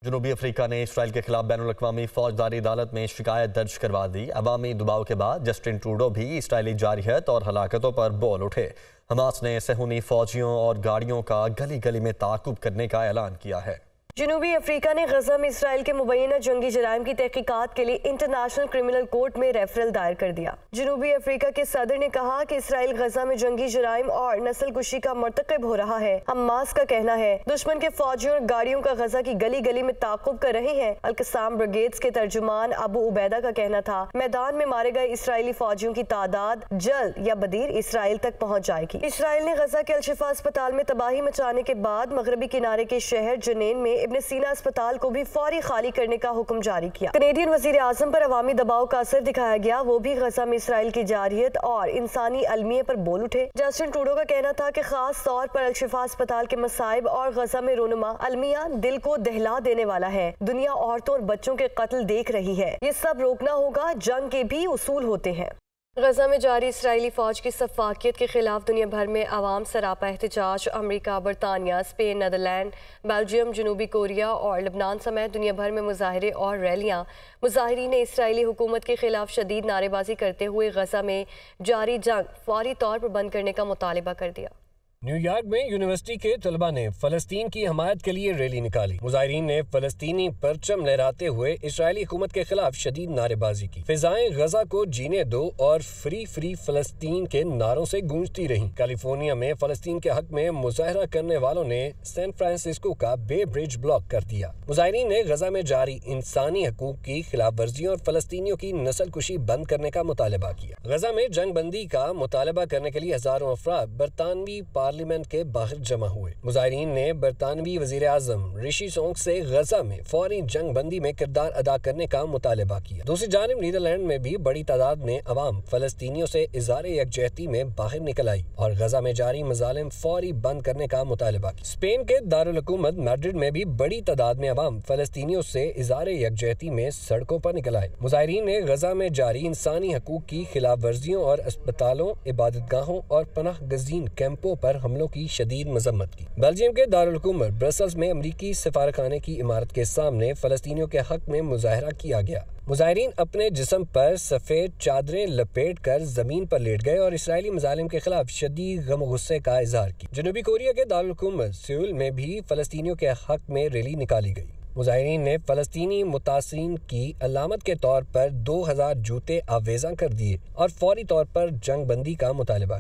जनूबी अफ्रीका ने इसराइल के खिलाफ बैनुल-अक़वामी फौजदारी अदालत में शिकायत दर्ज करवा दी। अवामी दबाव के बाद जस्टिन ट्रूडो भी इसराइली जारहियत और हलाकतों पर बोल उठे। हमास ने सहूनी फौजियों और गाड़ियों का गली गली में ताक़ुब करने का ऐलान किया है। जनूबी अफ्रीका ने गजा में इसराइल के मुबैना जंगी जराइम की तहकीकात के लिए इंटरनेशनल क्रिमिनल कोर्ट में रेफरल दायर कर दिया। जनूबी अफ्रीका के सदर ने कहा कि इसराइल गजा में जंगी जराइम और नस्ल कुशी का मर्तकब हो रहा है। हमास का कहना है दुश्मन के फौजियों और गाड़ियों का गजा की गली गली में ताक़ुब कर रहे हैं। अल-कसाम ब्रिगेड्स के तर्जुमान अबू उबैदा का कहना था मैदान में मारे गए इसराइली फौजियों की तादाद जल्द या बदीर इसराइल तक पहुँच जाएगी। इसराइल ने गजा के अल-शिफा अस्पताल में तबाही मचाने के बाद मगरबी किनारे के शहर जनीन में इब्न सीना अस्पताल को भी फौरी खाली करने का हुक्म जारी किया। कनेडियन वजीर आजम पर अवामी दबाव का असर दिखाया गया। वो भी गजा में इसराइल की जारहियत और इंसानी अलमियत पर बोल उठे। जस्टिन ट्रूडो का कहना था कि खास तौर पर अल-शिफा अस्पताल के मसाइब और गजा में रोनुमा अलमिया दिल को दहला देने वाला है। दुनिया औरतों और बच्चों के कत्ल देख रही है। ये सब रोकना होगा। जंग के भी उसूल होते हैं। गजा में जारी इसराइली फौज की सफाकियत के खिलाफ दुनिया भर में अवाम सरापा एहतजाज। अमरीका, बरतानिया, स्पेन, नीदरलैंड, बेल्जियम, जनूबी कोरिया और लबनान समेत दुनिया भर में मुजाहरे और रैलियां। मुजाहिरीन ने इसराइली हुकूमत के खिलाफ शदीद नारेबाजी करते हुए गजा में जारी जंग फौरी तौर पर बंद करने का मुतालिबा कर दिया। न्यूयॉर्क में यूनिवर्सिटी के तलबा ने फलस्तीन की हमायत के लिए रैली निकाली। मुजाहिरीन ने फलस्तीनी परचम लहराते हुए इसराइली हुकूमत के खिलाफ शदीद नारेबाजी की। फिजाएं गजा को जीने दो और फ्री फ्री फलस्तीन के नारों से गूंजती रहीं। कैलिफोर्निया में फलस्तीन के हक में मुजाहरा करने वालों ने सैन फ्रांसिस्को का बे ब्रिज ब्लॉक कर दिया। मुजाहिरीन ने गजा में जारी इंसानी हकूक की खिलाफ वर्जियों और फलस्तीनियों की नस्ल कुशी बंद करने का मुतालबा किया। गजा में जंग बंदी का मुतालबा करने के लिए हजारों अफराद बरतानवी पार्लियामेंट के बाहर जमा हुए। मुजाहिरीन ने बरतानवी वजीर आजम ऋषि सुनक से गजा में फौरी जंग बंदी में किरदार अदा करने का मुतालबा किया। दूसरी जानिब नीदरलैंड में भी बड़ी तादाद में अवाम फलस्तीनियों से इज़हारे यकजहती में बाहर निकल आई और गजा में जारी मजालिम फौरी बंद करने का मुतालबा किया। स्पेन के दारुल हुकूमत मैड्रिड में भी बड़ी तादाद में अवाम फलस्तीनियों से इज़हारे यकजहती में सड़कों पर निकल आए। मुजाहिरीन ने गजा में जारी इंसानी हकूक की खिलाफ वर्जियों और अस्पतालों, इबादतगाहों और पनाह गजीन कैंपों पर हमलों की शदीद मजम्मत की। बेल्जियम के दारुल हुकूमत ब्रसल्स में अमरीकी सफारखाने की इमारत के सामने फलस्तीनियों के हक में मुजाहरा किया गया। मुजाहिरीन अपने जिस्म पर सफेद चादरें लपेट कर जमीन पर लेट गए और इसराइली मजालिम के खिलाफ शदीद गम गुस्से का इजहार किया। जनूबी कोरिया के दारुल हुकूमत सियोल में भी फलस्तीनियों के हक में रैली निकाली गई। मुजाहिरीन ने फलस्तीनी मुतासिरीन की अलामत के तौर पर 2000 जूते आवेजा कर दिए और फौरी तौर पर जंग बंदी का मुतालबा किया।